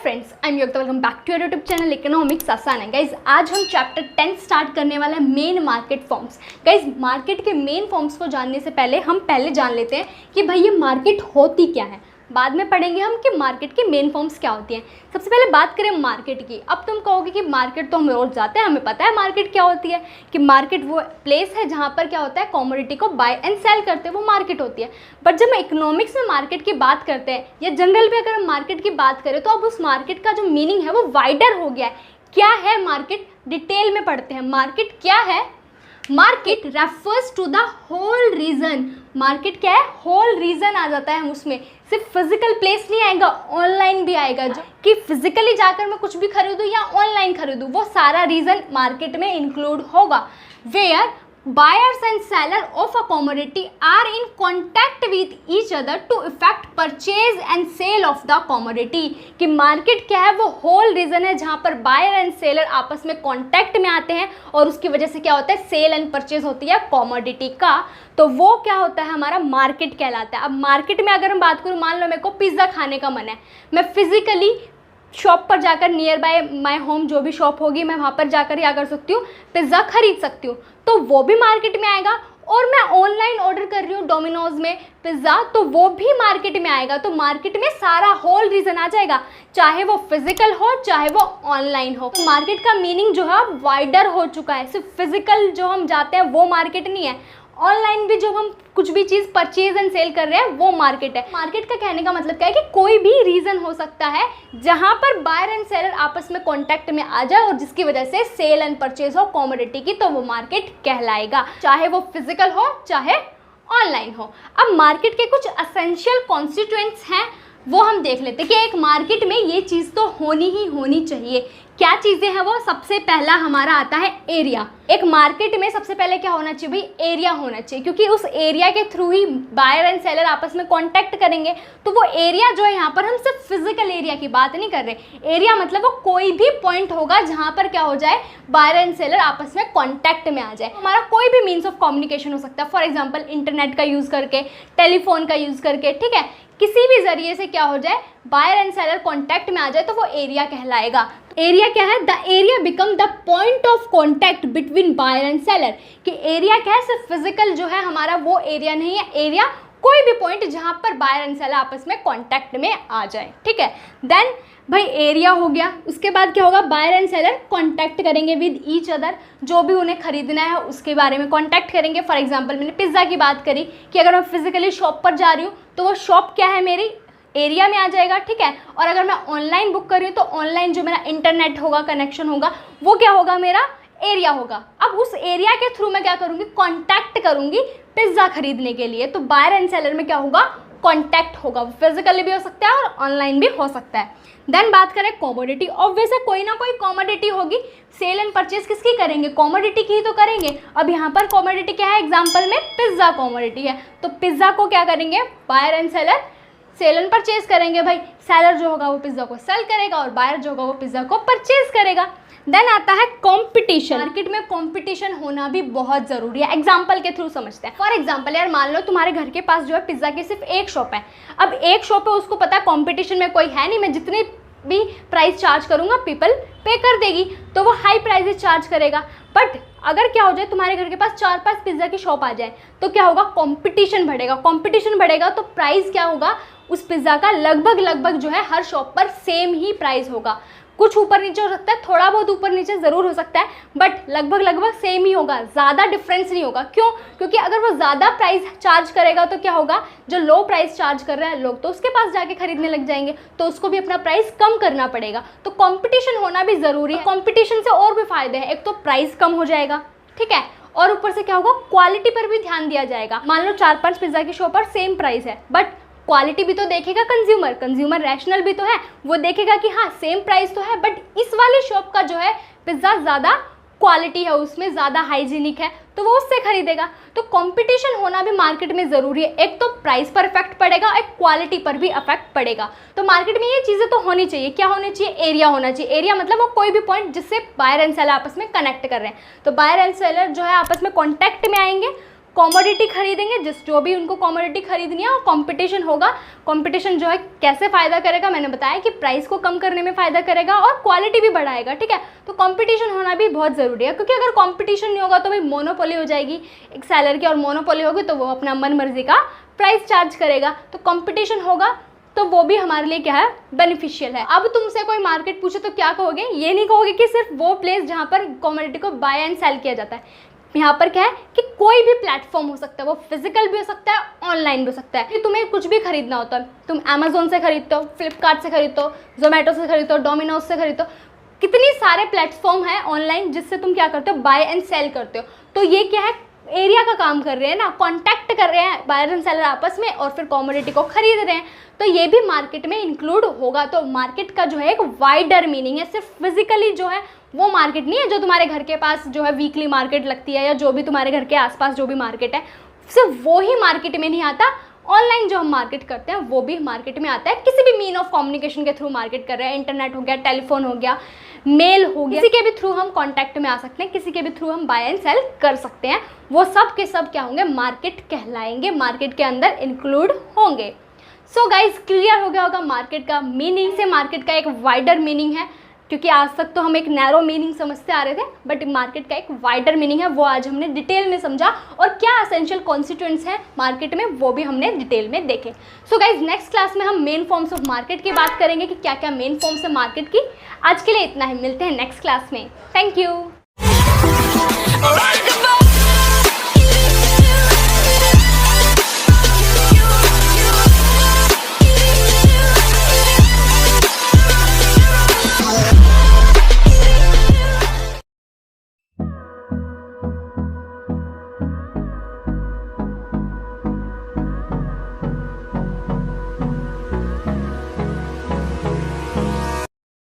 Friends, I am Yogita. Welcome back to your YouTube channel economics आसान है। Guys आज हम चैप्टर 10 स्टार्ट करने वाला है, main market forms. Guys market के मेन फॉर्म्स को जानने से पहले हम जान लेते हैं कि भाई ये मार्केट होती क्या है। बाद में पढ़ेंगे हम कि मार्केट की मेन फॉर्म्स क्या होती हैं। सबसे पहले बात करें मार्केट की। अब तुम कहोगे कि मार्केट तो हम रोज़ जाते हैं, हमें पता है मार्केट क्या होती है, कि मार्केट वो प्लेस है जहाँ पर क्या होता है, कमोडिटी को बाय एंड सेल करते हैं, वो मार्केट होती है। बट जब हम इकोनॉमिक्स में मार्केट की बात करते हैं या जनरल भी अगर हम मार्केट की बात करें, तो अब उस मार्केट का जो मीनिंग है वो वाइडर हो गया है। क्या है मार्केट, डिटेल में पढ़ते हैं। मार्केट क्या है? Market refers to the whole region. Market क्या है? होल रीजन आ जाता है हम उसमें। सिर्फ फिजिकल प्लेस नहीं आएगा, ऑनलाइन भी आएगा। जो कि फिजिकली जाकर मैं कुछ भी खरीदूँ या ऑनलाइन खरीदूँ, वो सारा रीजन मार्केट में इंक्लूड होगा। Where buyers and seller of a commodity are in contact with each other to effect purchase and sale of the commodity। कि मार्केट क्या है? वो होल रीजन है जहाँ पर बायर एंड सेलर आपस में कांटेक्ट में आते हैं और उसकी वजह से क्या होता है, सेल एंड परचेज होती है कमोडिटी का। तो वो क्या होता है, हमारा मार्केट कहलाता है। अब मार्केट में अगर हम बात करूँ, मान लो मेरे को पिज़्ज़ा खाने का मन है, मैं फिजिकली शॉप पर जाकर नियर बाय माय होम जो भी शॉप होगी, मैं वहाँ पर जाकर क्या कर सकती हूँ, पिज़्ज़ा खरीद सकती हूँ। तो वो भी मार्केट में आएगा। और मैं ऑनलाइन ऑर्डर कर रही हूँ डोमिनोज में पिज़्ज़ा, तो वो भी मार्केट में आएगा। तो मार्केट में सारा होल रीजन आ जाएगा, चाहे वो फिजिकल हो चाहे वो ऑनलाइन हो। तो मार्केट का मीनिंग जो है वाइडर हो चुका है। सिर्फ फिजिकल जो हम जाते हैं वो मार्केट नहीं है, ऑनलाइन भी जो हम कुछ भी चीज़ परचेज एंड सेल कर रहे हैं वो मार्केट है। मार्केट का कहने का मतलब क्या है कि कोई भी रीज़न हो सकता है जहां पर बायर एंड सेलर आपस में कांटेक्ट में आ जाए और जिसकी वजह से सेल एंड परचेज हो कमोडिटी की, तो वो मार्केट कहलाएगा, चाहे वो फिजिकल हो चाहे ऑनलाइन हो। अब मार्केट के कुछ एसेंशियल कॉन्स्टिट्यूएंट्स हैं, वो हम देख लेते हैं कि एक मार्केट में ये चीज़ तो होनी ही होनी चाहिए। क्या चीज़ें हैं वो? सबसे पहला हमारा आता है एरिया। एक मार्केट में सबसे पहले क्या होना चाहिए भाई? एरिया होना चाहिए, क्योंकि उस एरिया के थ्रू ही बायर एंड सेलर आपस में कांटेक्ट करेंगे। तो वो एरिया जो है, यहाँ पर हम सिर्फ फिजिकल एरिया की बात नहीं कर रहे। एरिया मतलब वो कोई भी पॉइंट होगा जहाँ पर क्या हो जाए, बायर एंड सेलर आपस में कॉन्टैक्ट में आ जाए। हमारा कोई भी मीन्स ऑफ कम्युनिकेशन हो सकता है, फॉर एग्जाम्पल इंटरनेट का यूज़ करके, टेलीफोन का यूज़ करके, ठीक है, किसी भी जरिए से क्या हो जाए, बायर एंड सेलर कांटेक्ट में आ जाए, तो वो एरिया कहलाएगा। एरिया क्या है? The area become the point of contact between buyer and seller. कि एरिया क्या है? सिर्फ फिजिकल जो है हमारा वो एरिया नहीं है। एरिया कोई भी पॉइंट जहां पर बायर एंड सेलर आपस में कांटेक्ट में आ जाए, ठीक है। देन भाई एरिया हो गया, उसके बाद क्या होगा, बायर एंड सेलर कांटेक्ट करेंगे विद ईच अदर, जो भी उन्हें खरीदना है उसके बारे में कांटेक्ट करेंगे। फॉर एग्जांपल मैंने पिज़्ज़ा की बात करी कि अगर मैं फिजिकली शॉप पर जा रही हूँ तो वो शॉप क्या है, मेरी एरिया में आ जाएगा, ठीक है। और अगर मैं ऑनलाइन बुक कर रही हूँ तो ऑनलाइन जो मेरा इंटरनेट होगा, कनेक्शन होगा, वो क्या होगा, मेरा एरिया होगा। अब उस एरिया के थ्रू मैं क्या करूँगी, कांटेक्ट करूँगी पिज़्ज़ा खरीदने के लिए। तो बायर एंड सेलर में क्या होगा, कांटेक्ट होगा। वो फिजिकली भी हो सकता है और ऑनलाइन भी हो सकता है। देन बात करें कमोडिटी। ऑब्वियस है कोई ना कोई कमोडिटी होगी। सेल एंड परचेज किसकी करेंगे, कमोडिटी की ही तो करेंगे। अब यहाँ पर कमोडिटी क्या है, एग्जाम्पल में पिज़्ज़ा कमोडिटी है, तो पिज़्ज़ा को क्या करेंगे, buyer and seller sale and purchase करेंगे। भाई सेलर जो होगा वो पिज़्ज़ा को सेल करेगा और बायर जो होगा वो पिज़्ज़ा को परचेज करेगा। देन आता है कंपटीशन। मार्केट में कंपटीशन होना भी बहुत ज़रूरी है। एग्जाम्पल के थ्रू समझते हैं। फॉर एग्जाम्पल यार, मान लो तुम्हारे घर के पास जो है पिज़्ज़ा की सिर्फ एक शॉप है। अब एक शॉप है, उसको पता है कंपटीशन में कोई है नहीं, मैं जितनी भी प्राइस चार्ज करूँगा पीपल पे कर देगी, तो वो हाई प्राइसेस चार्ज करेगा। बट अगर क्या हो जाए, तुम्हारे घर के पास 4-5 पिज़्ज़ा की शॉप आ जाए, तो क्या होगा, कंपटीशन बढ़ेगा। कंपटीशन बढ़ेगा तो प्राइस क्या होगा, उस पिज़्ज़ा का लगभग जो है हर शॉप पर सेम ही प्राइस होगा। कुछ ऊपर नीचे हो सकता है, थोड़ा बहुत ऊपर नीचे ज़रूर हो सकता है, बट लगभग सेम ही होगा, ज़्यादा डिफरेंस नहीं होगा। क्यों? क्योंकि अगर वो ज़्यादा प्राइस चार्ज करेगा तो क्या होगा, जो लो प्राइस चार्ज कर रहा है लोग तो उसके पास जाके खरीदने लग जाएंगे, तो उसको भी अपना प्राइस कम करना पड़ेगा। तो कंपटीशन होना भी ज़रूरी है। कंपटीशन से और भी फायदे हैं, एक तो प्राइस कम हो जाएगा, ठीक है, और ऊपर से क्या होगा, क्वालिटी पर भी ध्यान दिया जाएगा। मान लो 4-5 पिज़्ज़ा की शॉप पर सेम प्राइस है, बट क्वालिटी भी तो देखेगा कंज्यूमर रैशनल भी तो है, वो देखेगा कि हाँ सेम प्राइस तो है, बट इस वाली शॉप का जो है पिज़्ज़ा ज़्यादा क्वालिटी है, उसमें ज़्यादा हाइजीनिक है, तो वो उससे खरीदेगा। तो कंपटीशन होना भी मार्केट में ज़रूरी है। एक तो प्राइस पर इफेक्ट पड़ेगा, एक क्वालिटी पर भी इफेक्ट पड़ेगा। तो मार्केट में ये चीज़ें तो होनी चाहिए। क्या होनी चाहिए, एरिया होना चाहिए। एरिया मतलब वो कोई भी पॉइंट जिससे बायर एंड सेलर आपस में कनेक्ट कर रहे हैं। तो बायर एंड सेलर जो है आपस में कॉन्टैक्ट में आएंगे, कॉमोडिटी खरीदेंगे, जो भी उनको कॉमोडिटी खरीदनी है, और कंपटीशन होगा। कंपटीशन जो है कैसे फ़ायदा करेगा, मैंने बताया कि प्राइस को कम करने में फ़ायदा करेगा और क्वालिटी भी बढ़ाएगा, ठीक है। तो कंपटीशन होना भी बहुत ज़रूरी है, क्योंकि अगर कंपटीशन नहीं होगा तो भाई मोनोपोली हो जाएगी एक सेलर की, और मोनोपोली होगी तो वो अपना मन मर्जी का प्राइस चार्ज करेगा। तो कंपटीशन होगा तो वो भी हमारे लिए क्या है, बेनिफिशियल है। अब तुमसे कोई मार्केट पूछे तो क्या कहोगे, ये नहीं कहोगे कि सिर्फ वो प्लेस जहाँ पर कमोडिटी को बाय एंड सेल किया जाता है। यहाँ पर क्या है कि कोई भी प्लेटफॉर्म हो सकता है, वो फिजिकल भी हो सकता है, ऑनलाइन भी हो सकता है। कि तुम्हें कुछ भी खरीदना होता है, तुम अमेजोन से खरीदते हो, फ्लिपकार्ट से खरीदते हो, जोमेटो से खरीदते हो, डोमिनोज से खरीदते हो, कितनी सारे प्लेटफॉर्म है ऑनलाइन जिससे तुम क्या करते हो, बाय एंड सेल करते हो। तो ये क्या है, एरिया का काम कर रहे हैं ना, कॉन्टैक्ट कर रहे हैं बायर एंड सेलर आपस में, और फिर कमोडिटी को खरीद रहे हैं। तो ये भी मार्केट में इंक्लूड होगा। तो मार्केट का जो है एक वाइडर मीनिंग है, सिर्फ फिजिकली जो है वो मार्केट नहीं है जो तुम्हारे घर के पास जो है वीकली मार्केट लगती है, या जो भी तुम्हारे घर के आसपास जो भी मार्केट है, सिर्फ वो ही मार्केट में नहीं आता। ऑनलाइन जो हम मार्केट करते हैं वो भी मार्केट में आता है। किसी भी मीन ऑफ कम्युनिकेशन के थ्रू मार्केट कर रहे हैं, इंटरनेट हो गया, टेलीफोन हो गया, मेल हो गया, किसी के भी थ्रू हम कांटेक्ट में आ सकते हैं, किसी के भी थ्रू हम बाय एंड सेल कर सकते हैं। वो सब के सब क्या होंगे, मार्केट कहलाएंगे, मार्केट के अंदर इंक्लूड होंगे। सो गाइज क्लियर हो गया होगा मार्केट का मीनिंग से, मार्केट का एक वाइडर मीनिंग है, क्योंकि आज तक तो हम एक नैरो मीनिंग समझते आ रहे थे, बट मार्केट का एक वाइडर मीनिंग है, वो आज हमने डिटेल में समझा, और क्या एसेंशियल कॉन्स्टिट्यूएंट्स हैं मार्केट में वो भी हमने डिटेल में देखे। सो गाइज नेक्स्ट क्लास में हम मेन फॉर्म्स ऑफ मार्केट की बात करेंगे कि क्या क्या मेन फॉर्म्स है मार्केट की। आज के लिए इतना ही, मिलते हैं नेक्स्ट क्लास में। Thank you.